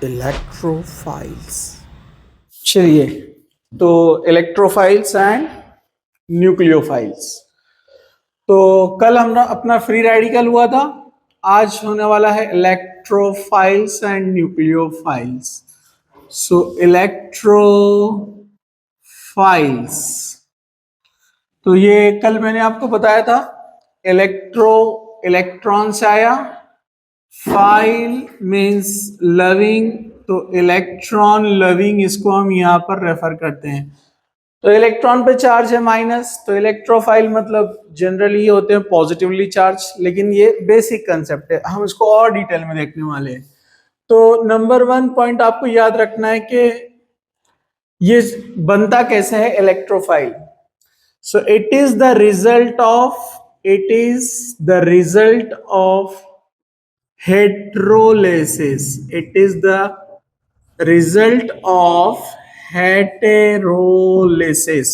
Electrophiles. चलिए, तो electrophiles and nucleophiles. तो कल हम अपना फ्री रेडिकल हुआ था, आज होने वाला है electrophiles and nucleophiles. So electrophiles, तो ये कल मैंने आपको बताया था, इलेक्ट्रॉन से आया, फाइल मीन्स लविंग, तो इलेक्ट्रॉन लविंग इसको हम यहां पर रेफर करते हैं। तो इलेक्ट्रॉन पे चार्ज है माइनस, तो इलेक्ट्रोफाइल मतलब जनरली ये होते हैं पॉजिटिवली चार्ज, लेकिन ये बेसिक कंसेप्ट है, हम इसको और डिटेल में देखने वाले हैं। तो नंबर 1 पॉइंट आपको याद रखना है कि ये बनता कैसे है electrophile. So it is the result of heterolysis. It is the result of heterolysis,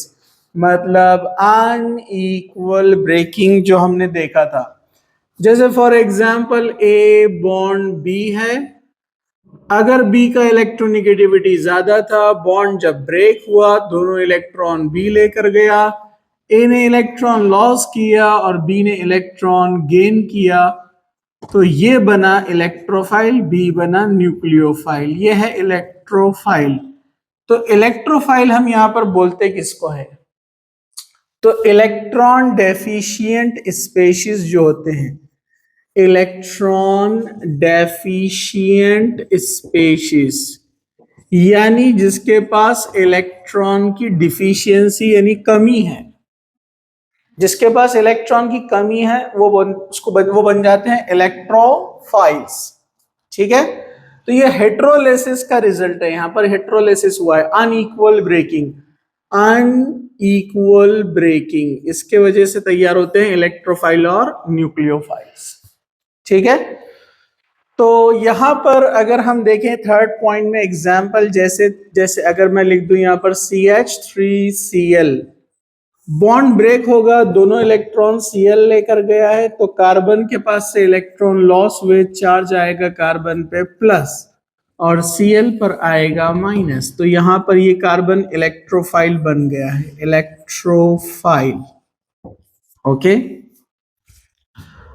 मतलब अनइक्वल ब्रेकिंग जो हमने देखा था। जैसे for example A bond B है, अगर बी का इलेक्ट्रोनिगेटिविटी ज्यादा था, बॉन्ड जब ब्रेक हुआ दोनों इलेक्ट्रॉन बी लेकर गया, ए ने इलेक्ट्रॉन लॉस किया और बी ने इलेक्ट्रॉन गेन किया, तो ये बना इलेक्ट्रोफाइल, बी बना न्यूक्लियोफाइल, ये है इलेक्ट्रोफाइल। तो इलेक्ट्रोफाइल हम यहां पर बोलते किसको है, तो इलेक्ट्रॉन डेफिशिएंट स्पेशीज जो होते हैं, इलेक्ट्रॉन डेफिशिएंट स्पेशीज, यानी जिसके पास इलेक्ट्रॉन की डिफिशियंसी यानी कमी है, जिसके पास इलेक्ट्रॉन की कमी है वो बन जाते हैं इलेक्ट्रोफाइल्स। ठीक है, तो ये हेट्रोलेसिस का रिजल्ट है, यहां पर हेट्रोलेसिस हुआ है, अनइक्वल ब्रेकिंग, इसके वजह से तैयार होते हैं इलेक्ट्रोफाइल और न्यूक्लियोफाइल्स। ठीक है, तो यहां पर अगर हम देखें थर्ड पॉइंट में एग्जांपल, जैसे अगर मैं लिख दूं यहां पर CH3Cl, बॉन्ड ब्रेक होगा, दोनों इलेक्ट्रॉन Cl लेकर गया है, तो कार्बन के पास से इलेक्ट्रॉन लॉस हुए, चार्ज आएगा कार्बन पे प्लस और Cl पर आएगा माइनस, तो यहां पर ये कार्बन इलेक्ट्रोफाइल बन गया है, इलेक्ट्रोफाइल। ओके,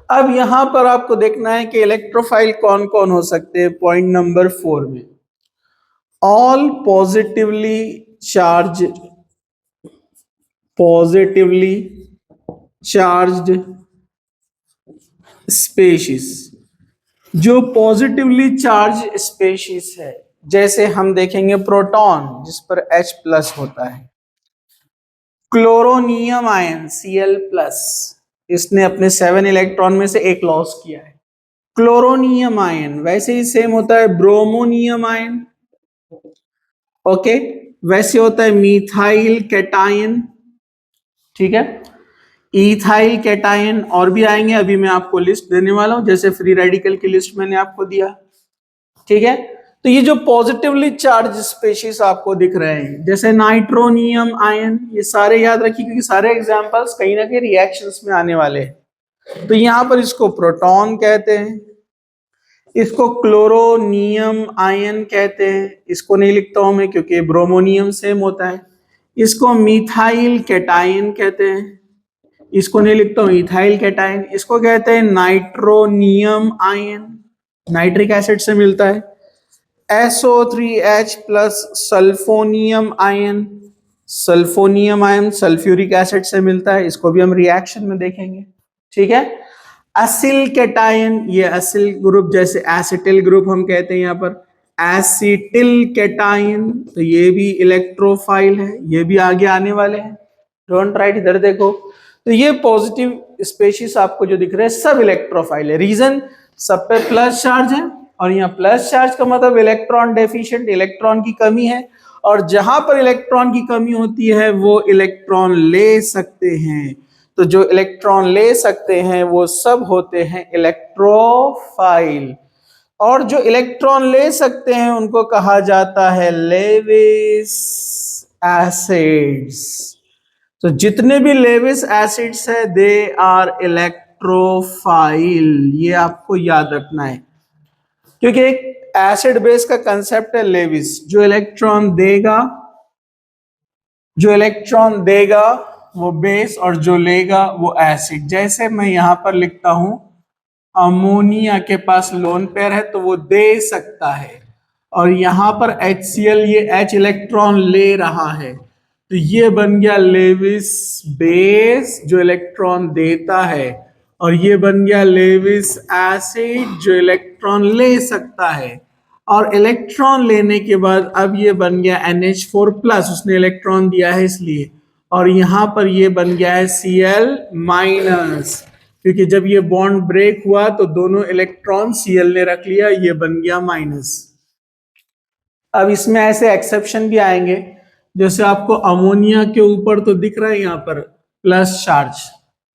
अब यहां पर आपको देखना है कि इलेक्ट्रोफाइल कौन कौन हो सकते हैं। पॉइंट नंबर 4 में, ऑल पॉजिटिवली चार्ज्ड स्पेशीज, जो पॉजिटिवली चार्ज स्पेशीज है, जैसे हम देखेंगे प्रोटॉन जिस पर H प्लस होता है, क्लोरोनियम आयन Cl प्लस, इसने अपने 7 इलेक्ट्रॉन में से एक लॉस किया है, क्लोरोनियम आयन। वैसे ही सेम होता है ब्रोमोनियम आयन, ओके, वैसे होता है मिथाइल कैटायन। ठीक है, इथाइल कैटायन और भी आएंगे, अभी मैं आपको लिस्ट देने वाला हूं, जैसे फ्री रेडिकल की लिस्ट मैंने आपको दिया। ठीक है, तो ये जो पॉजिटिवली चार्ज स्पेशीज आपको दिख रहे हैं, जैसे नाइट्रोनियम आयन, ये सारे याद रखिए क्योंकि सारे एग्जांपल्स कहीं ना कहीं रिएक्शंस में आने वाले हैं। तो यहां पर इसको प्रोटॉन कहते हैं, इसको क्लोरोनियम आयन कहते हैं, इसको नहीं लिखता हूं मैं क्योंकि ब्रोमोनियम सेम होता है, इसको मिथाइल कैटायन कहते हैं, इसको नहीं लिखता हूं इथाइल कैटायन, इसको कहते हैं नाइट्रोनियम आयन, नाइट्रिक एसिड से मिलता है, SO3H plus सल्फोनियम ion, sulphuric acid से मिलता है, इसको भी हम रिएक्शन में देखेंगे। ठीक है, एसिल कैटायन, ये एसिल ग्रुप, जैसे एसिटिल ग्रुप हम कहते हैं यहां पर एसिटिल कैटायन, तो ये भी इलेक्ट्रोफाइल है, ये भी आगे आने वाले हैं, डोंट राइट, इधर देखो। तो ये पॉजिटिव स्पेशीज आपको जो दिख रहे हैं सब इलेक्ट्रोफाइल है, रीजन सब पे प्लस चार्ज है, और यहाँ प्लस चार्ज का मतलब इलेक्ट्रॉन डेफिशिएंट, इलेक्ट्रॉन की कमी है, और जहां पर इलेक्ट्रॉन की कमी होती है वो इलेक्ट्रॉन ले सकते हैं, तो जो इलेक्ट्रॉन ले सकते हैं वो सब होते हैं इलेक्ट्रोफाइल, और जो इलेक्ट्रॉन ले सकते हैं उनको कहा जाता है लेविस एसिड्स। तो जितने भी लेविस एसिड्स है दे आर इलेक्ट्रोफाइल, ये आपको याद रखना है। क्योंकि एक एसिड बेस का कंसेप्ट है लेविस, जो इलेक्ट्रॉन देगा वो बेस और जो लेगा वो एसिड। जैसे मैं यहां पर लिखता हूं अमोनिया के पास लोन पेयर है तो वो दे सकता है, और यहां पर HCl ये H इलेक्ट्रॉन ले रहा है, तो ये बन गया लेविस बेस जो इलेक्ट्रॉन देता है, और ये बन गया लेविस एसिड जो इलेक्ट्रॉन ले सकता है। और इलेक्ट्रॉन लेने के बाद अब ये बन गया NH4 प्लस, उसने इलेक्ट्रॉन दिया है इसलिए, और यहां पर ये बन गया है Cl माइनस, क्योंकि जब ये बॉन्ड ब्रेक हुआ तो दोनों इलेक्ट्रॉन Cl ने रख लिया, ये बन गया माइनस। अब इसमें ऐसे एक्सेप्शन भी आएंगे, जैसे आपको अमोनिया के ऊपर तो दिख रहा है यहां पर प्लस चार्ज,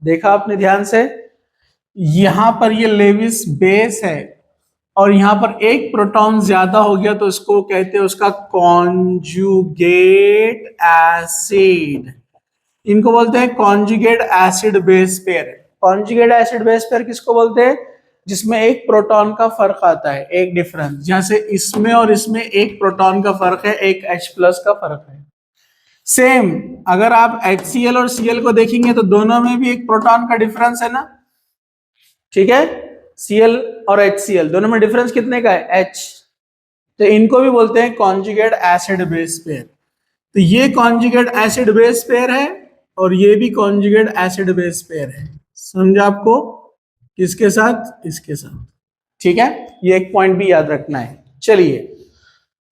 देखा आपने ध्यान से, यहां पर ये लेविस बेस है और यहां पर एक प्रोटॉन ज्यादा हो गया तो इसको कहते हैं उसका कॉन्जुगेट एसिड, इनको बोलते हैं conjugate acid base pair. Conjugate acid base pair किसको बोलते हैं? जिसमें एक प्रोटॉन का फर्क आता है, एक डिफरेंस, जैसे इसमें और इसमें एक प्रोटॉन का फर्क है, एक H प्लस का फर्क है। सेम अगर आप HCl और Cl को देखेंगे तो दोनों में भी एक प्रोटॉन का डिफरेंस है ना, ठीक है, Cl और HCl दोनों में डिफरेंस कितने का है? H। तो इनको भी बोलते हैं कॉन्जुगेट एसिड बेस पेयर। तो ये कॉन्जुगेट एसिड बेस पेयर है और ये भी कॉन्जुगेट एसिड बेस पेयर है, समझा आपको? किसके साथ? इसके साथ, ठीक है, ये एक पॉइंट भी याद रखना है। चलिए,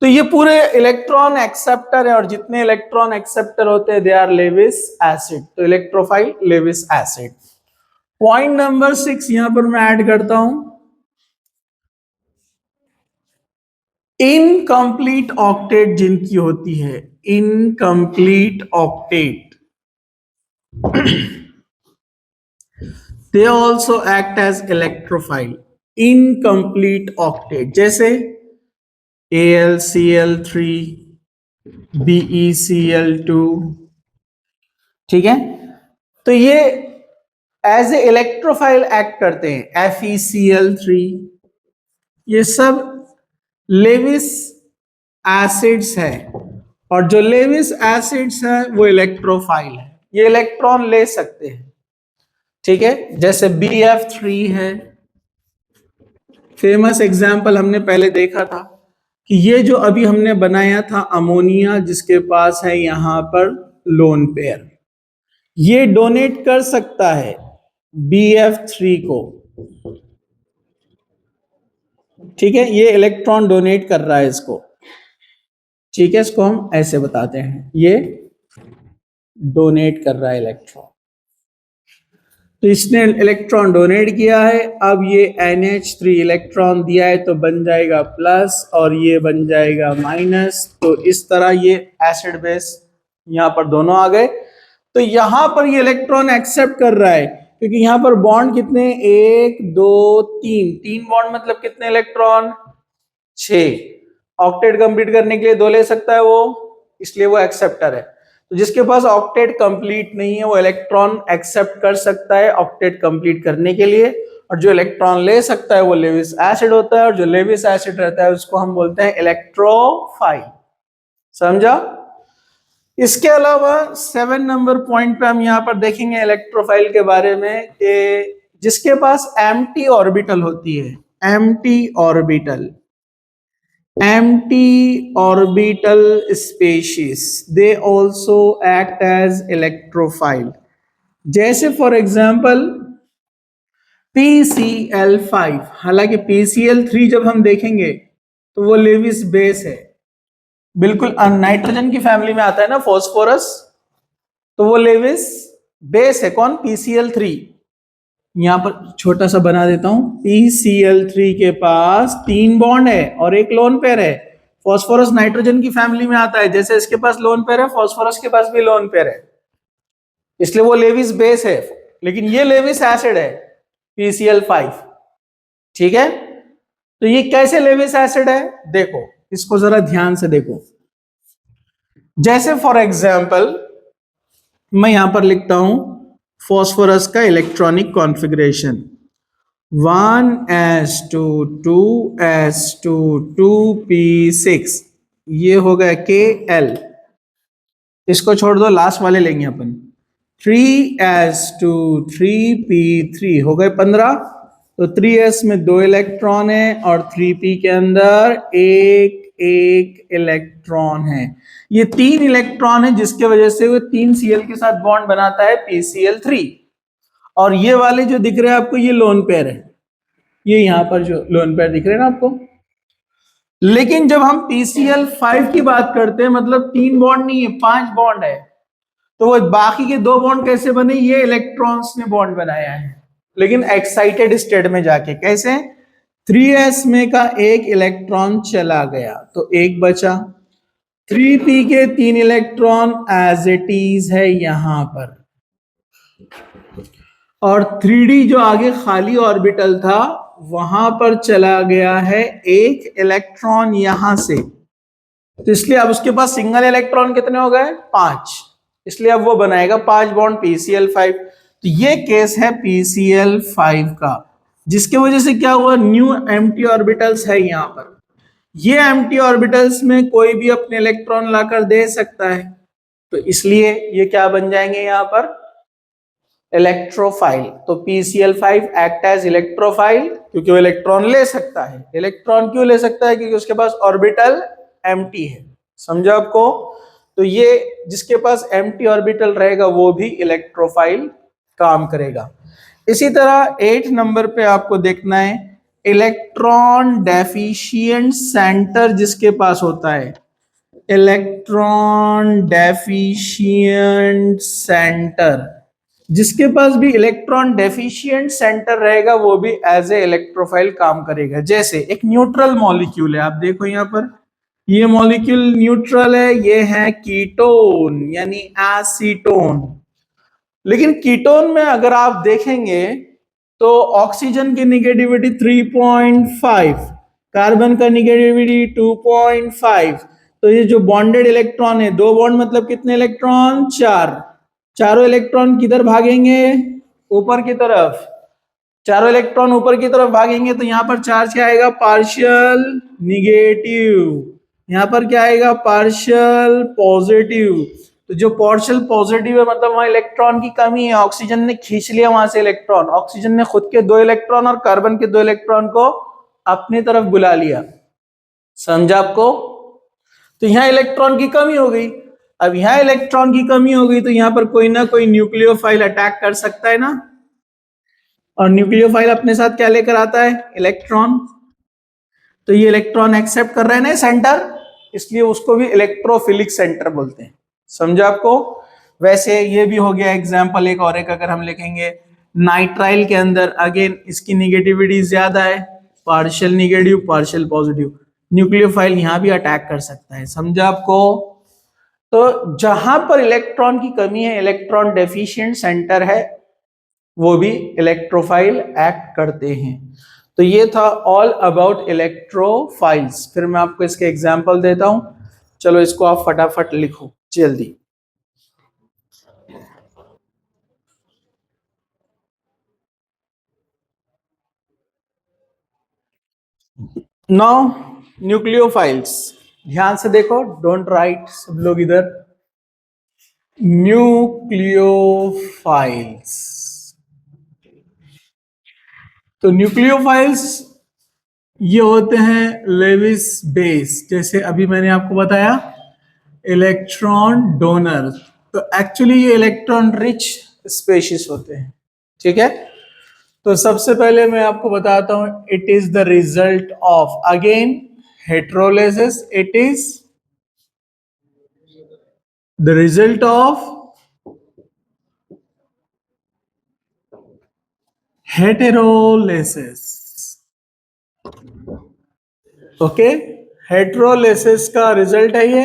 तो ये पूरे इलेक्ट्रॉन एक्सेप्टर है और जितने इलेक्ट्रॉन एक्सेप्टर होते हैं दे आर लेविस एसिड, तो electrophile Lewis acid. Point number 6 यहां पर मैं ऐड करता हूं, इनकम्प्लीट ऑक्टेट जिनकी होती है, incomplete octet they also act as electrophile। incomplete octet जैसे AlCl3 BeCl2, ठीक है, तो ये एज ए इलेक्ट्रोफाइल एक्ट करते हैं। FeCl3, ये सब लेविस एसिड्स है, और जो लेविस एसिड्स है वो इलेक्ट्रोफाइल है, ये इलेक्ट्रॉन ले सकते हैं, ठीक है। जैसे BF3 है, फेमस एग्जाम्पल हमने पहले देखा था कि ये जो अभी हमने बनाया था अमोनिया जिसके पास है यहां पर लोन पेयर, ये डोनेट कर सकता है BF3 को, ठीक है, ये इलेक्ट्रॉन डोनेट कर रहा है इसको, ठीक है, इसको हम ऐसे बताते हैं, ये डोनेट कर रहा है इलेक्ट्रॉन, तो इसने इलेक्ट्रॉन डोनेट किया है, अब ये NH3 इलेक्ट्रॉन दिया है तो बन जाएगा प्लस और ये बन जाएगा माइनस, तो इस तरह ये एसिड बेस यहां पर दोनों आ गए। तो यहां पर ये इलेक्ट्रॉन एक्सेप्ट कर रहा है क्योंकि यहां पर बॉन्ड कितने, 1 2 3 बॉन्ड, मतलब कितने इलेक्ट्रॉन, 6। ऑक्टेट कंप्लीट करने के लिए 2 ले सकता है वो, इसलिए वो एक्सेप्टर है। तो जिसके पास ऑक्टेट कंप्लीट नहीं है वो इलेक्ट्रॉन एक्सेप्ट कर सकता है ऑक्टेट कंप्लीट करने के लिए, और जो इलेक्ट्रॉन ले सकता है वो लेविस एसिड होता है, और जो लेविस एसिड रहता है उसको हम बोलते हैं इलेक्ट्रोफाइल, समझा? इसके अलावा 7 नंबर पॉइंट पे हम यहां पर देखेंगे इलेक्ट्रोफाइल के बारे में कि जिसके पास एम्प्टी ऑर्बिटल होती है, empty orbital, empty orbital species, they also act as electrophile। जैसे फॉर एग्जाम्पल PCl5, हालांकि PCl3 जब हम देखेंगे तो वो लेविस बेस है, बिल्कुल नाइट्रोजन की फैमिली में आता है ना फॉस्फोरस, तो वो लेविस बेस है, कौन, PCl3। यहां पर छोटा सा बना देता हूं, PCl3 के पास 3 बॉन्ड है और एक लोन पेयर है। फॉस्फोरस नाइट्रोजन की फैमिली में आता है, जैसे इसके पास लोन पेयर है, फॉस्फोरस के पास भी लोन पेयर है, इसलिए वो लेविस बेस है, लेकिन ये लेविस एसिड है PCl5, ठीक है। तो ये कैसे लेविस एसिड है, देखो इसको जरा ध्यान से देखो। जैसे फॉर एग्जाम्पल मैं यहां पर लिखता हूं फॉस्फोरस का electronic configuration 1s2 2s2 2p6, ये हो गया KL। इसको छोड़ दो, लास्ट वाले लेंगे अपन। 3s2 3p3 हो गए 15। तो 3s में 2 इलेक्ट्रॉन है और 3p के अंदर एक एक इलेक्ट्रॉन है। ये 3 इलेक्ट्रॉन है जिसके वजह से वो 3 Cl के साथ बॉन्ड बनाता है PCl3। और ये वाले जो दिख रहे हैं आपको, ये लोन पेयर है। ये यहां पर जो लोन पेयर दिख रहे हैं ना आपको। लेकिन जब हम PCl5 की बात करते हैं, मतलब 3 बॉन्ड नहीं है, 5 बॉन्ड है, तो वो बाकी के 2 बॉन्ड कैसे बने? ये इलेक्ट्रॉन्स ने बॉन्ड बनाया है, लेकिन एक्साइटेड स्टेट में जाके। कैसे? 3s में का एक इलेक्ट्रॉन चला गया तो एक बचा। 3p के 3 इलेक्ट्रॉन एज इट इज है यहां पर, और 3d जो आगे खाली ऑर्बिटल था वहां पर चला गया है एक इलेक्ट्रॉन यहां से। तो इसलिए अब उसके पास सिंगल इलेक्ट्रॉन कितने हो गए? 5। इसलिए अब वो बनाएगा 5 बॉन्ड PCl5। तो ये केस है PCl5 का, जिसके वजह से क्या हुआ? न्यू एम्प्टी ऑर्बिटल्स है यहां पर। ये एम्प्टी ऑर्बिटल्स में कोई भी अपने इलेक्ट्रॉन लाकर दे सकता है, तो इसलिए ये क्या बन जाएंगे यहां पर? इलेक्ट्रोफाइल। तो PCl5 एक्ट एज इलेक्ट्रोफाइल क्योंकि वो इलेक्ट्रॉन ले सकता है। इलेक्ट्रॉन क्यों ले सकता है? क्योंकि उसके पास ऑर्बिटल एम्प्टी है। समझा आपको? तो ये जिसके पास एम्प्टी ऑर्बिटल रहेगा वो भी इलेक्ट्रोफाइल काम करेगा। इसी तरह 8 नंबर पे आपको देखना है इलेक्ट्रॉन डेफिशिएंट सेंटर जिसके पास होता है। इलेक्ट्रॉन डेफिशिएंट सेंटर, जिसके पास भी इलेक्ट्रॉन डेफिशिएंट सेंटर रहेगा वो भी एज ए इलेक्ट्रोफाइल काम करेगा। जैसे एक न्यूट्रल मॉलिक्यूल है, आप देखो यहां पर, ये मॉलिक्यूल न्यूट्रल है, ये है कीटोन यानी एसीटोन। लेकिन कीटोन में अगर आप देखेंगे तो ऑक्सीजन की निगेटिविटी 3.5, कार्बन का निगेटिविटी 2.5। तो ये जो बॉन्डेड इलेक्ट्रॉन है, 2 बॉन्ड मतलब कितने इलेक्ट्रॉन? 4। चारों इलेक्ट्रॉन किधर भागेंगे? ऊपर की तरफ। चारों इलेक्ट्रॉन ऊपर की तरफ भागेंगे तो यहां पर चार्ज क्या आएगा? Partial negative. यहां पर क्या आएगा? Partial positive. तो जो पार्शियल पॉजिटिव है मतलब वहां इलेक्ट्रॉन की कमी है, ऑक्सीजन ने खींच लिया वहां से इलेक्ट्रॉन। ऑक्सीजन ने खुद के 2 इलेक्ट्रॉन और कार्बन के 2 इलेक्ट्रॉन को अपनी तरफ बुला लिया। समझा आपको? तो यहां इलेक्ट्रॉन की कमी हो गई। अब यहां इलेक्ट्रॉन की कमी हो गई तो यहां पर कोई ना कोई न्यूक्लियोफाइल अटैक कर सकता है ना। और न्यूक्लियोफाइल अपने साथ क्या लेकर आता है? इलेक्ट्रॉन। तो ये इलेक्ट्रॉन एक्सेप्ट कर रहे हैं ना सेंटर, इसलिए उसको भी इलेक्ट्रोफिलिक सेंटर बोलते हैं। समझा आपको? वैसे ये भी हो गया एग्जाम्पल। एक और एक अगर हम लिखेंगे, नाइट्राइल के अंदर अगेन इसकी निगेटिविटी ज्यादा है, partial negative partial positive. Nucleophile यहां भी अटैक कर सकता है। समझा आपको? तो जहां पर इलेक्ट्रॉन की कमी है, इलेक्ट्रॉन डेफिशिएंट सेंटर है, वो भी इलेक्ट्रोफाइल एक्ट करते हैं। तो ये था ऑल अबाउट इलेक्ट्रोफाइल्स। फिर मैं आपको इसके एग्जांपल देता हूं। चलो इसको आप फटाफट लिखो जल्दी। नाउ न्यूक्लियोफाइल्स, ध्यान से देखो, डोंट राइट सब लोग इधर। न्यूक्लियोफाइल्स, तो न्यूक्लियोफाइल्स ये होते हैं लेविस बेस। जैसे अभी मैंने आपको बताया इलेक्ट्रॉन डोनर, तो एक्चुअली ये इलेक्ट्रॉन रिच स्पेशीज होते हैं। ठीक है? तो सबसे पहले मैं आपको बताता हूं, it is the result of again heterolysis. It is the result of heterolysis. Okay, heterolysis का रिजल्ट है ये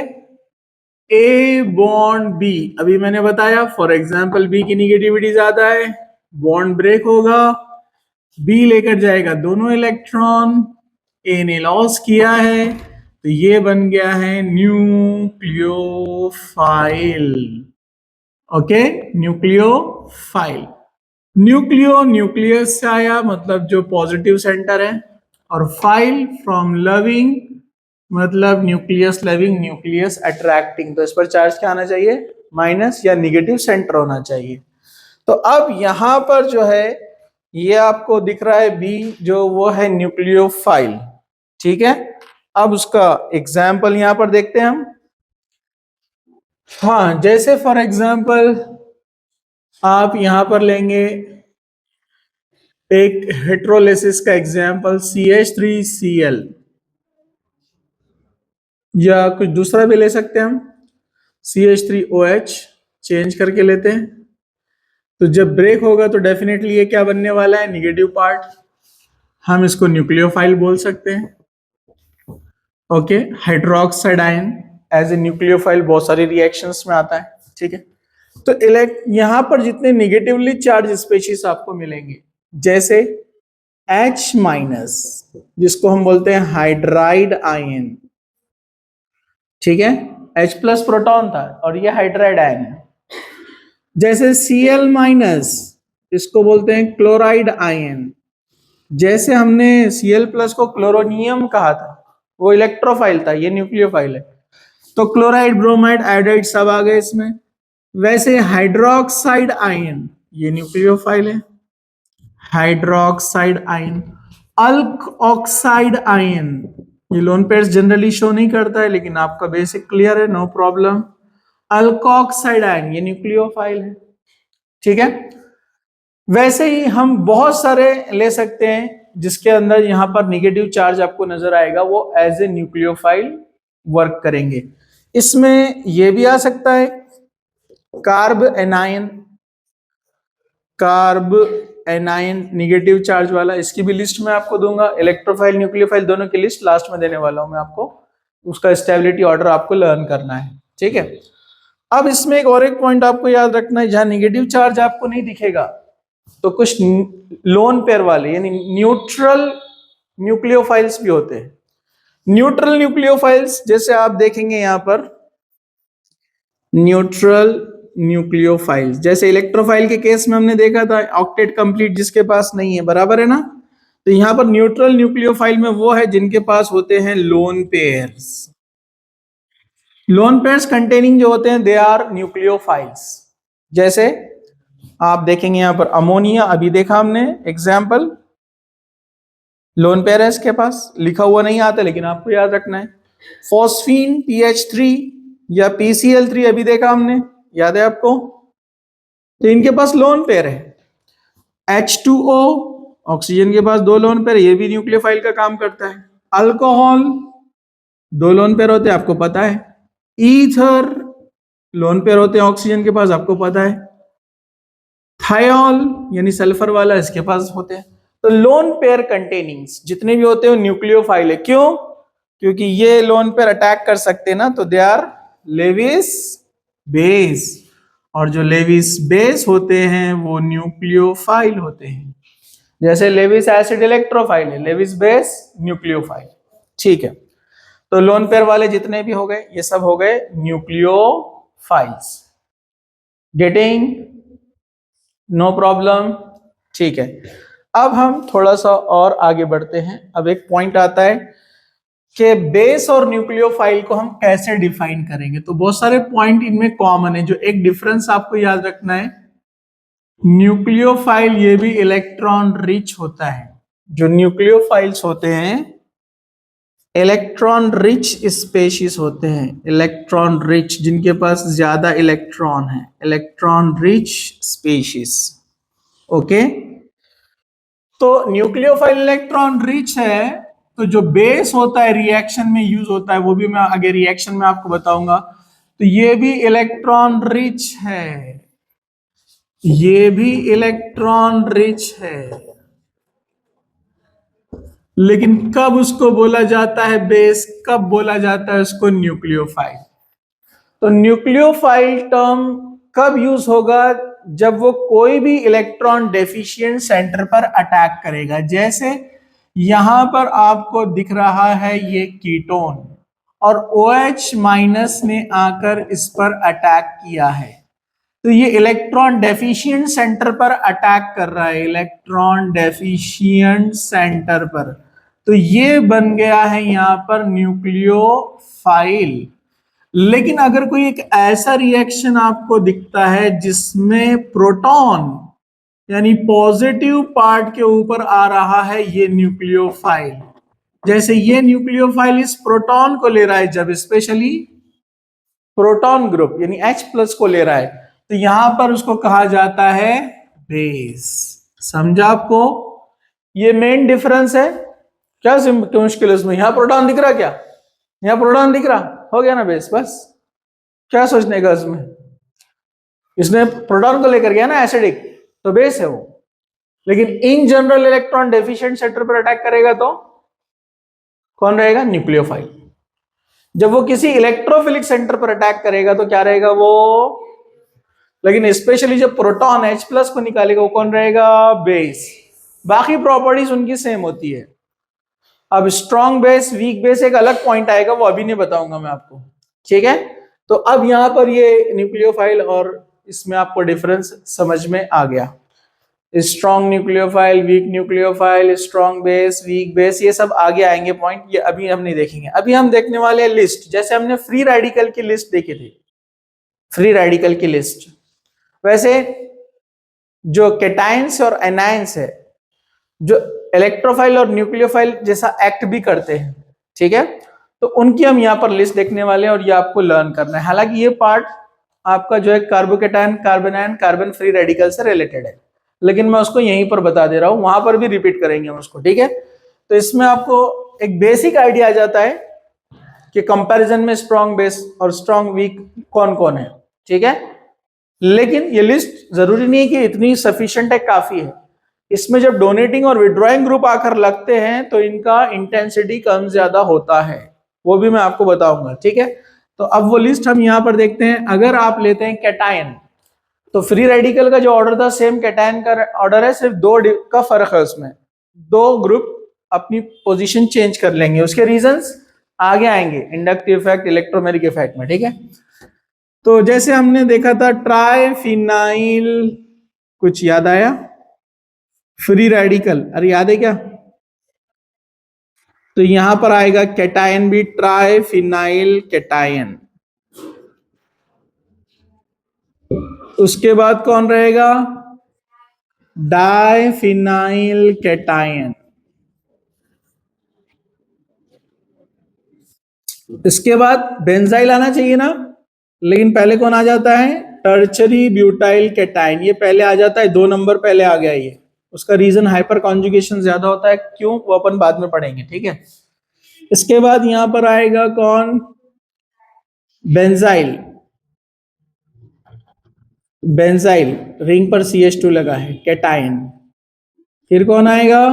ए बॉन्ड बी। अभी मैंने बताया फॉर एग्जांपल बी की निगेटिविटी ज्यादा है, बॉन्ड ब्रेक होगा, बी लेकर जाएगा दोनों इलेक्ट्रॉन, ए ने लॉस किया है, तो ये बन गया है न्यूक्लियोफाइल। Okay, nucleophile. न्यूक्लियस से आया मतलब जो पॉजिटिव सेंटर है, और फाइल फ्रॉम लविंग मतलब न्यूक्लियस लविंग न्यूक्लियस अट्रैक्टिंग, तो इस पर चार्ज क्या आना चाहिए, माइनस या निगेटिव सेंटर होना चाहिए। तो अब यहां पर जो है ये आपको दिख रहा है बी, जो वो है न्यूक्लियोफाइल, ठीक है। अब उसका एग्जाम्पल यहां पर देखते हैं हम। हाँ, जैसे फॉर एग्जाम्पल आप यहां पर लेंगे एक हेट्रोलिसिस का एग्जाम्पल CH3Cl, या कुछ दूसरा भी ले सकते हैं हम, CH3OH चेंज करके लेते हैं। तो जब ब्रेक होगा तो डेफिनेटली ये क्या बनने वाला है, निगेटिव पार्ट, हम इसको न्यूक्लियोफाइल बोल सकते हैं। Okay, hydroxide ion as a nucleophile बहुत सारी रिएक्शंस में आता है, ठीक है। तो यहां पर जितने निगेटिवली चार्ज स्पीशीज आपको मिलेंगे, जैसे H माइनस जिसको हम बोलते हैं हाइड्राइड आयन, ठीक है, H प्लस प्रोटॉन था और ये हाइड्राइड आयन है। जैसे Cl माइनस इसको बोलते हैं क्लोराइड आयन, जैसे हमने Cl प्लस को क्लोरोनियम कहा था, वो इलेक्ट्रोफाइल था, ये न्यूक्लियोफाइल है। तो क्लोराइड ब्रोमाइड आयोडाइड सब आ गए इसमें। वैसे हाइड्रोक्साइड आयन ये न्यूक्लियोफाइल है, हाइड्रोक्साइड आयन। अल्क ऑक्साइड आयन ये लोन पेयर्स जनरली शो नहीं करता है, लेकिन आपका बेसिक क्लियर है, नो प्रॉब्लम। अल्कोक्साइड आयन ये न्यूक्लियोफाइल है, ठीक है। वैसे ही हम बहुत सारे ले सकते हैं जिसके अंदर यहां पर निगेटिव चार्ज आपको नजर आएगा, वो एज ए न्यूक्लियोफाइल वर्क करेंगे। इसमें यह भी आ सकता है carb anion, carb anion negative charge वाला, इसकी भी लिस्ट मैं आपको दूंगा। इलेक्ट्रोफाइल न्यूक्लियोफाइल दोनों की लिस्ट लास्ट में देने वाला हूं मैं आपको, उसका स्टेबिलिटी ऑर्डर आपको लर्न करना है, ठीक है। अब इसमें एक पॉइंट आपको याद रखना है, जहां निगेटिव चार्ज आपको नहीं दिखेगा तो कुछ लोन पेयर वाले यानी न्यूट्रल न्यूक्लियोफाइल्स भी होते हैं। न्यूट्रल न्यूक्लियोफाइल्स जैसे आप देखेंगे यहां पर, न्यूट्रल न्यूक्लियोफाइल्स जैसे इलेक्ट्रोफाइल के केस में हमने देखा था ऑक्टेट कंप्लीट जिसके पास नहीं है, बराबर है ना। तो यहां पर न्यूट्रल न्यूक्लियोफाइल में वो है जिनके पास होते हैं lone pairs. Lone pairs containing जो होते हैं दे आर न्यूक्लियोफाइल्स। जैसे आप देखेंगे यहां पर अमोनिया, अभी देखा हमने एग्जाम्पल, लोन पेयर है इसके पास, लिखा हुआ नहीं आता लेकिन आपको याद रखना है। फॉस्फीन PH3 या PCl3 अभी देखा हमने, याद है आपको, तो इनके पास लोन पेयर है। H2O ऑक्सीजन के पास दो लोन पेयर, ये भी न्यूक्लियोफाइल का काम करता है। अल्कोहल दो लोन पेयर होते हैं, आपको पता है। ईथर लोन पेयर होते हैं ऑक्सीजन के पास, आपको पता है। थायोल यानी सल्फर वाला इसके पास होते हैं। तो लोन पेयर कंटेनिंग्स जितने भी होते हैं न्यूक्लियोफाइल है। क्यों? क्योंकि ये लोन पेयर अटैक कर सकते हैं ना, तो दे आर लेविस बेस, और जो लेविस बेस होते हैं वो न्यूक्लियोफाइल होते हैं। जैसे लेविस एसिड इलेक्ट्रोफाइल है, लेविस बेस न्यूक्लियोफाइल, ठीक है। तो लोन पेयर वाले जितने भी हो गए ये सब हो गए न्यूक्लियोफाइल्स। गेटिंग? नो प्रॉब्लम, ठीक है। अब हम थोड़ा सा और आगे बढ़ते हैं। अब एक पॉइंट आता है कि बेस और न्यूक्लियोफाइल को हम कैसे डिफाइन करेंगे। तो बहुत सारे पॉइंट इनमें कॉमन है। जो एक डिफरेंस आपको याद रखना है, न्यूक्लियोफाइल ये भी इलेक्ट्रॉन रिच होता है। जो न्यूक्लियोफाइल्स होते हैं इलेक्ट्रॉन रिच स्पेशीज होते हैं, इलेक्ट्रॉन रिच जिनके पास ज्यादा इलेक्ट्रॉन है, इलेक्ट्रॉन रिच स्पेशीज, ओके। तो न्यूक्लियोफाइल इलेक्ट्रॉन रिच है, तो जो बेस होता है रिएक्शन में यूज होता है, वो भी मैं आगे रिएक्शन में आपको बताऊंगा। तो ये भी इलेक्ट्रॉन रिच है, ये भी इलेक्ट्रॉन रिच है, लेकिन कब उसको बोला जाता है बेस, कब बोला जाता है उसको न्यूक्लियोफाइल। तो न्यूक्लियोफाइल टर्म कब यूज होगा, जब वो कोई भी इलेक्ट्रॉन डेफिशिएंट सेंटर पर अटैक करेगा। जैसे यहां पर आपको दिख रहा है ये कीटोन, और OH माइनस ने आकर इस पर अटैक किया है, तो ये इलेक्ट्रॉन डेफिशिएंट सेंटर पर अटैक कर रहा है, इलेक्ट्रॉन डेफिशिएंट सेंटर पर। तो ये बन गया है यहां पर न्यूक्लियोफाइल। लेकिन अगर कोई एक ऐसा रिएक्शन आपको दिखता है जिसमें प्रोटॉन यानी पॉजिटिव पार्ट के ऊपर आ रहा है ये न्यूक्लियोफाइल, जैसे ये न्यूक्लियोफाइल इस प्रोटॉन को ले रहा है, जब स्पेशली प्रोटॉन ग्रुप यानी H+ को ले रहा है, तो यहां पर उसको कहा जाता है बेस। समझा आपको? ये मेन डिफरेंस है। क्या मुश्किल है इसमें? यहां प्रोटॉन दिख रहा, क्या यहां प्रोटॉन दिख रहा? हो गया ना बेस, बस। क्या सोचने का इसमें? इसने प्रोटॉन को लेकर गया ना एसिडिक, तो बेस है वो। लेकिन in general electron deficient centre पर अटैक करेगा तो कौन रहेगा? न्यूक्लियोफाइल। जब वो किसी इलेक्ट्रोफिलिक सेंटर पर अटैक करेगा तो क्या रहेगा वो? लेकिन स्पेशली जब प्रोटॉन H+ को निकालेगा वो कौन रहेगा? बेस। बाकी प्रॉपर्टीज उनकी सेम होती है। अब स्ट्रॉन्ग बेस, वीक बेस एक अलग पॉइंट आएगा, वो अभी नहीं बताऊंगा मैं आपको, ठीक है? तो अब यहां पर ये न्यूक्लियोफाइल और इसमें आपको डिफरेंस समझ में आ गया। Strong nucleophile, weak nucleophile, strong base, weak base, ये सब आगे आएंगे पॉइंट, ये अभी हम नहीं देखेंगे। अभी हम देखने वाले हैं लिस्ट। जैसे हमने फ्री रेडिकल की लिस्ट देखी थी, फ्री रेडिकल की लिस्ट, वैसे जो कैटायंस और एनायंस है, जो इलेक्ट्रोफाइल और न्यूक्लियोफाइल जैसा एक्ट भी करते हैं, ठीक है, तो उनकी हम यहाँ पर लिस्ट देखने वाले हैं और ये आपको लर्न करना है। हालांकि ये पार्ट आपका जो है कार्बोकैटायन, कार्बोनायन, कार्बन फ्री रेडिकल से रिलेटेड है, लेकिन मैं उसको यहीं पर बता दे रहा हूं, वहां पर भी रिपीट करेंगे हम उसको, ठीक है? तो इसमें आपको एक बेसिक आइडिया आ जाता है कि कंपैरिजन में स्ट्रॉन्ग बेस और स्ट्रॉन्ग वीक कौन कौन है, ठीक है? लेकिन ये लिस्ट जरूरी नहीं है कि इतनी सफिशिएंट है, काफी है। इसमें जब डोनेटिंग और विड्रॉइंग ग्रुप आकर लगते हैं तो इनका इंटेंसिटी कम ज्यादा होता है, वो भी मैं आपको बताऊंगा, ठीक है? तो अब वो लिस्ट हम यहां पर देखते हैं। अगर आप लेते हैं कैटायन, तो फ्री रेडिकल का जो ऑर्डर था सेम कैटायन का ऑर्डर है, सिर्फ दो का फर्क है उसमें। दो ग्रुप अपनी पोजीशन चेंज कर लेंगे, उसके रीजंस आगे आएंगे इंडक्टिव इफेक्ट, इलेक्ट्रोमेरिक इफेक्ट में, ठीक है? तो जैसे हमने देखा था ट्राइफिनाइल, कुछ याद आया? फ्री रेडिकल, अरे याद है क्या? तो यहां पर आएगा कैटायन भी, ट्राइफिनाइल कैटायन। उसके बाद कौन रहेगा? Diphenyl cation. इसके बाद बेंजाइल आना चाहिए ना, लेकिन पहले कौन आ जाता है? Tertiary butyl cation. ये पहले आ जाता है, 2 नंबर पहले आ गया ये। उसका रीजन हाइपर कॉन्जुगेशन ज्यादा होता है, क्यों वो अपन बाद में पढ़ेंगे, ठीक है? इसके बाद यहां पर आएगा कौन? बेंजाइल। बेंजाइल रिंग पर CH2 लगा है, कैटायन। फिर कौन आएगा?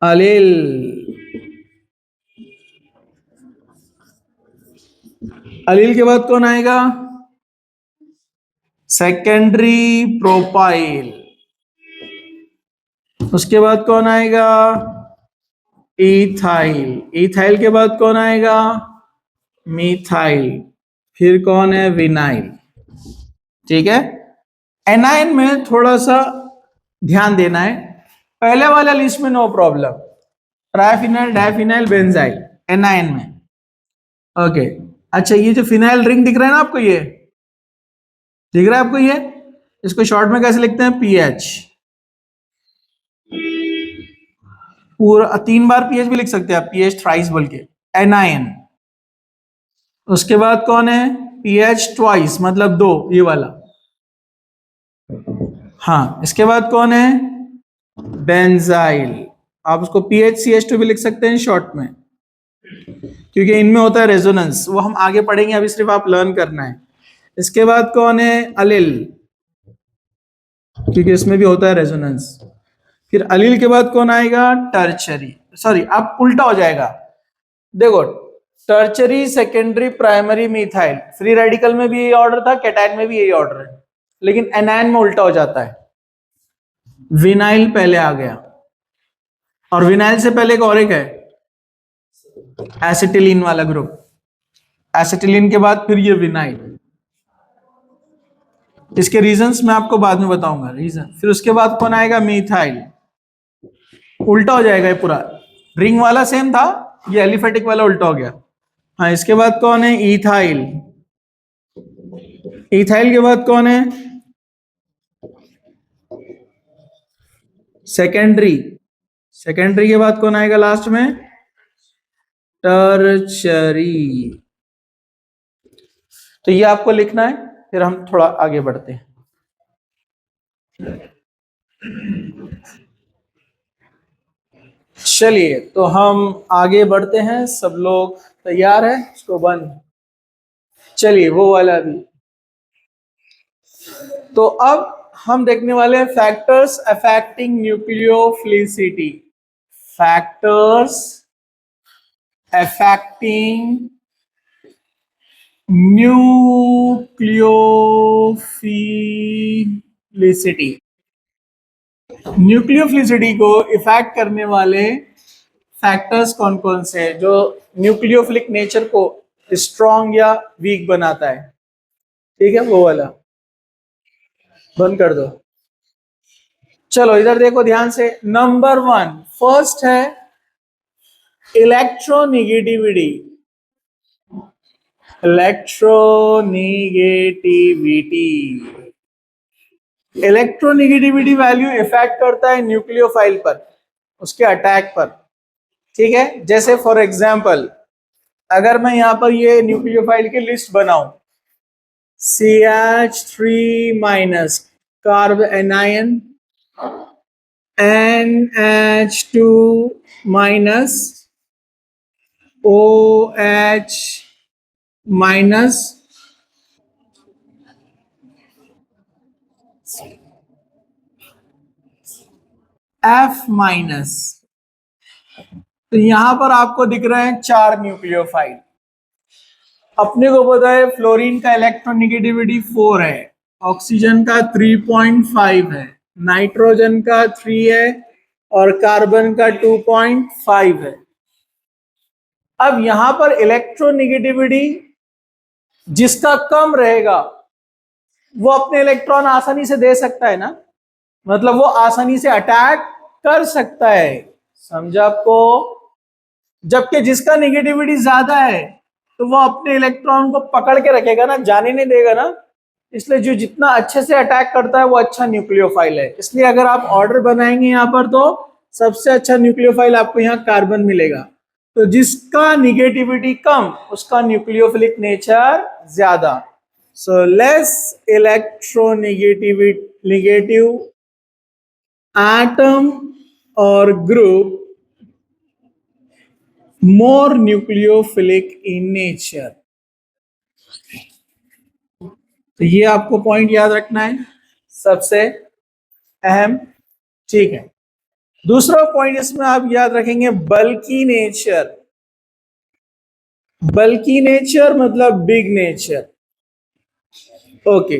अलील। अलील के बाद कौन आएगा? Secondary propyl. उसके बाद कौन आएगा? इथाइल। इथाइल के बाद कौन आएगा? मिथाइल। फिर कौन है? विनाइल, ठीक है? एनाइन में थोड़ा सा ध्यान देना है, पहले वाला लिस्ट में no problem, triphenyl, diphenyl, benzyl, एनाइन में ओके। अच्छा, ये जो फिनाइल रिंग दिख रहा है ना आपको, ये दिख रहा है आपको, ये इसको शॉर्ट में कैसे लिखते हैं? PH। पूरा 3 बार PH भी लिख सकते हैं आप, PH थ्राइस बोल के, एनाइन। उसके बाद कौन है? PH ट्वाइस, मतलब 2, ये वाला। हाँ, इसके बाद कौन है? बेंजाइल। आप उसको PHCH2 भी लिख सकते हैं शॉर्ट में, क्योंकि इनमें होता है रेजोनेंस, वो हम आगे पढ़ेंगे, अभी सिर्फ आप लर्न करना है। इसके बाद कौन है? अलिल, क्योंकि इसमें भी होता है रेजोनेंस। फिर अलिल के बाद कौन आएगा? टर्चरी, सॉरी अब उल्टा हो जाएगा, देखो, tertiary, secondary, primary, methyl. Free radical में भी यही ऑर्डर था, कैटायन में भी यही ऑर्डर है, लेकिन एनायन में उल्टा हो जाता है। विनाइल पहले आ गया, और विनाइल से पहले एक और एक है, एसिटिलीन वाला ग्रुप। एसिटिलीन के बाद फिर ये विनाइल। इसके रीजंस मैं आपको बाद में बताऊंगा रीजन। फिर उसके बाद कौन आएगा, मिथाइल। उल्टा हो जाएगा ये पूरा, रिंग वाला सेम था, ये एलिफेटिक वाला उल्टा हो गया। हाँ, इसके बाद कौन है, इथाइल। इथाइल के बाद कौन है, सेकेंडरी। सेकेंडरी के बाद कौन आएगा लास्ट में, टर्चरी। तो ये आपको लिखना है, फिर हम थोड़ा आगे बढ़ते हैं। चलिए तो हम आगे बढ़ते हैं, सब लोग तैयार है, इसको बंद। चलिए वो वाला भी। तो अब हम देखने वाले हैं factors affecting nucleophilicity. Factors affecting nucleophilicity. Nucleophilicity को इफेक्ट करने वाले फैक्टर्स कौन कौन से हैं जो न्यूक्लियोफिलिक नेचर को स्ट्रॉन्ग या वीक बनाता है। ठीक है, वो वाला बंद कर दो। चलो इधर देखो ध्यान से। नंबर 1 फर्स्ट है electronegativity. Electronegativity, electronegativity value effect करता है न्यूक्लियोफाइल पर, उसके अटैक पर। ठीक है, जैसे फॉर एग्जांपल अगर मैं यहां पर ये न्यूक्लियोफाइल की लिस्ट बनाऊं, CH3 minus carb anion, NH2 minus, OH minus, F minus. तो यहां पर आपको दिख रहे हैं 4 न्यूक्लियोफाइल। अपने को पता है फ्लोरीन का इलेक्ट्रोनिगेटिविटी 4 है, ऑक्सीजन का 3.5 है, नाइट्रोजन का 3 है और कार्बन का 2.5 है। अब यहां पर इलेक्ट्रोनिगेटिविटी जिसका कम रहेगा वो अपने इलेक्ट्रॉन आसानी से दे सकता है ना, मतलब वो आसानी से अटैक कर सकता है, समझा आपको। जबकि जिसका निगेटिविटी ज्यादा है तो वो अपने इलेक्ट्रॉन को पकड़ के रखेगा ना, जाने नहीं देगा ना। इसलिए जो जितना अच्छे से अटैक करता है वो अच्छा न्यूक्लियोफाइल है। इसलिए अगर आप ऑर्डर बनाएंगे यहाँ पर तो सबसे अच्छा न्यूक्लियोफाइल आपको यहाँ कार्बन मिलेगा। तो जिसका निगेटिविटी कम उसका न्यूक्लियोफिलिक नेचर ज्यादा। So less electronegativity negative atom और group more nucleophilic in nature। तो ये आपको पॉइंट याद रखना है, सबसे अहम। ठीक है, दूसरा पॉइंट इसमें आप याद रखेंगे बल्की नेचर। बल्की नेचर मतलब बिग नेचर। ओके,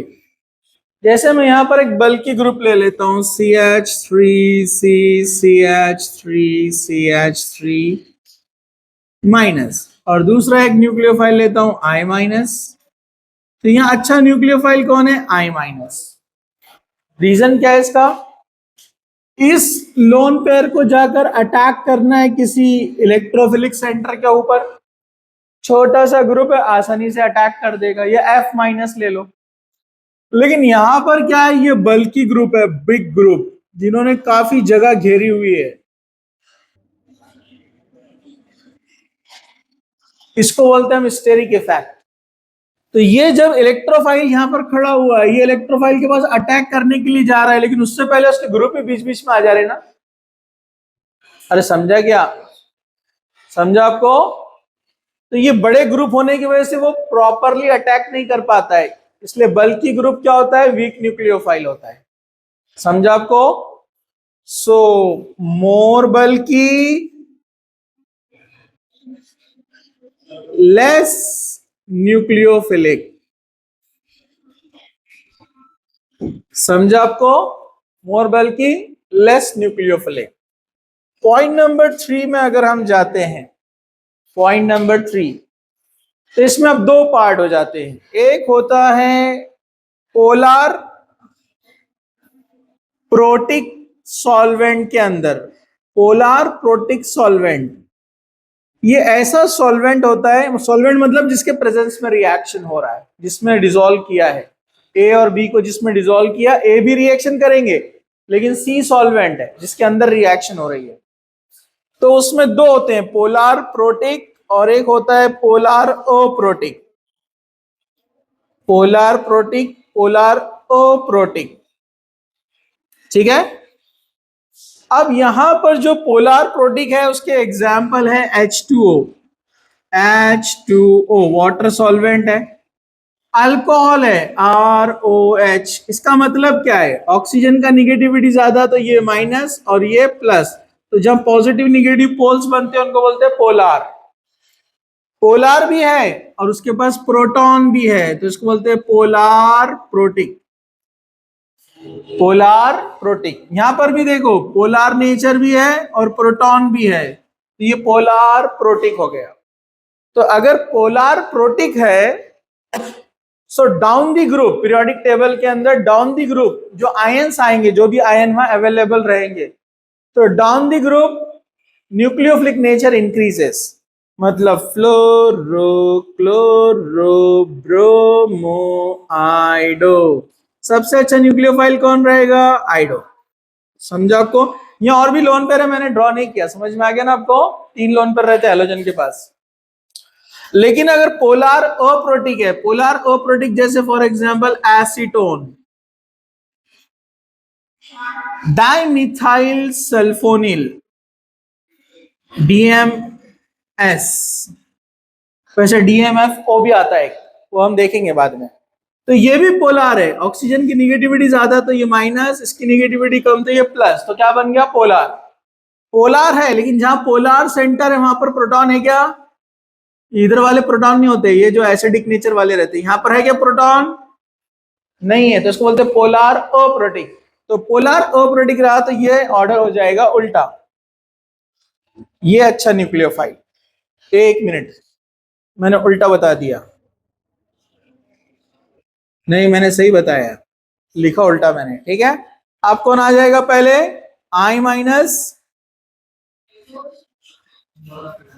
जैसे मैं यहां पर एक बल्की ग्रुप ले लेता हूं, CH3C CH3 माइनस, और दूसरा एक न्यूक्लियोफाइल लेता हूं I माइनस। तो यहां अच्छा न्यूक्लियोफाइल कौन है, I माइनस। रीजन क्या है इसका, इस लोन पेयर को जाकर अटैक करना है किसी इलेक्ट्रोफिलिक सेंटर के ऊपर, छोटा सा ग्रुप है आसानी से अटैक कर देगा, या F माइनस ले लो। लेकिन यहां पर क्या है, ये बल्की ग्रुप है, बिग ग्रुप, जिन्होंने काफी जगह घेरी हुई है। इसको बोलते हैं हम स्टेरिक इफेक्ट। तो ये जब इलेक्ट्रोफाइल यहां पर खड़ा हुआ है, ये इलेक्ट्रोफाइल के पास अटैक करने के लिए जा रहा है, लेकिन उससे पहले उसके ग्रुप भी बीच बीच में आ जा रहे ना। अरे समझा क्या, समझा आपको। तो ये बड़े ग्रुप होने की वजह से वो प्रॉपरली अटैक नहीं कर पाता है, इसलिए बल्कि ग्रुप क्या होता है, वीक न्यूक्लियोफाइल होता है, समझा आपको। सो मोर बल्कि लेस न्यूक्लियोफिलिक, समझा आपको। मोर बल्कि लेस न्यूक्लियोफिलिक। पॉइंट नंबर 3 में अगर हम जाते हैं, पॉइंट नंबर 3, तो इसमें अब 2 पार्ट हो जाते हैं। एक होता है पोलार प्रोटिक सॉल्वेंट के अंदर, पोलार प्रोटिक सॉल्वेंट, ये ऐसा सॉल्वेंट होता है, सॉल्वेंट मतलब जिसके प्रेजेंस में रिएक्शन हो रहा है, जिसमें डिसॉल्व किया है ए और बी को, जिसमें डिसॉल्व किया, ए भी रिएक्शन करेंगे लेकिन सी सॉल्वेंट है जिसके अंदर रिएक्शन हो रही है। तो उसमें दो होते हैं, पोलार प्रोटिक और एक होता है polar aprotic. Polar protic, polar aprotic, ठीक है। अब यहां पर जो पोलार प्रोटिक है उसके एग्जाम्पल है H2O। H2O वाटर सॉल्वेंट है। अल्कोहल है ROH, इसका मतलब क्या है, ऑक्सीजन का निगेटिविटी ज्यादा तो ये माइनस और ये प्लस, तो जब पॉजिटिव निगेटिव पोल्स बनते हैं उनको बोलते हैं पोलार। पोलार भी है और उसके पास प्रोटॉन भी है तो इसको बोलते हैं पोलार प्रोटिक। पोलार प्रोटिक, यहां पर भी देखो पोलार नेचर भी है और प्रोटॉन भी है, तो ये पोलार प्रोटिक हो गया। तो अगर पोलार प्रोटिक है, so down the group, periodic table के अंदर डाउन दी ग्रुप जो आयंस आएंगे, जो भी आयन वहां अवेलेबल रहेंगे, तो down the group nucleophilic nature increases, मतलब फ्लोरो, क्लोरो, ब्रोमो, आइडो। सबसे अच्छा न्यूक्लियोफाइल कौन रहेगा, आइडो। समझा आपको। यहाँ और भी लोन पेयर है, मैंने ड्रॉ नहीं किया, समझ में आ गया ना आपको, 3 लोन पेयर रहते हैं हैलोजन के पास। लेकिन अगर पोलार अप्रोटिक है, पोलार अप्रोटिक जैसे for example acetone, dimethyl sulphonyl, DMS, वैसे DMFO भी आता है, वो हम देखेंगे बाद में। तो ये भी पोलार है, ऑक्सीजन की निगेटिविटी ज्यादा तो ये माइनस, इसकी निगेटिविटी कम तो ये प्लस, तो क्या बन गया, पोलार। पोलार है लेकिन जहां पोलार सेंटर है वहां पर प्रोटॉन है क्या, इधर वाले प्रोटॉन नहीं होते, ये जो एसिडिक नेचर वाले रहते हैं, यहां पर है क्या प्रोटॉन, नहीं है, तो इसको बोलते हैं पोलार अप्रोटिक। तो पोलार अप्रोटिक रहा तो ये ऑर्डर हो जाएगा उल्टा, ये अच्छा न्यूक्लियोफाइल। एक मिनट, मैंने उल्टा बता दिया, नहीं मैंने सही बताया, लिखा उल्टा मैंने, ठीक है। आप कौन आ जाएगा पहले, I माइनस,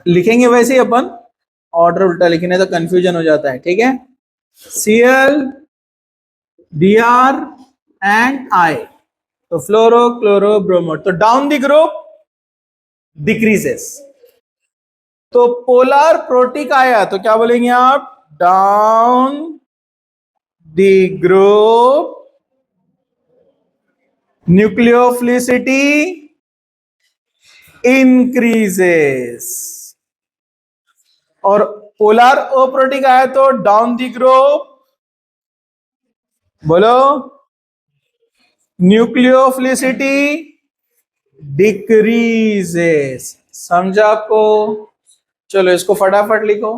लिखेंगे वैसे ही अपन, ऑर्डर उल्टा लिखने तो कंफ्यूजन हो जाता है, ठीक है। Cl, Br एंड I, तो फ्लोरो, क्लोरो, ब्रोमो, तो डाउन द ग्रुप डिक्रीजेस। तो पोलार प्रोटिक आया तो क्या बोलेंगे आप, down the group nucleophilicity increases, और पोलार अप्रोटिक आया तो डाउन द ग्रुप, बोलो, न्यूक्लियोफिलिसिटी डिक्रीजेस। समझा आपको। चलो इसको फटाफट लिखो।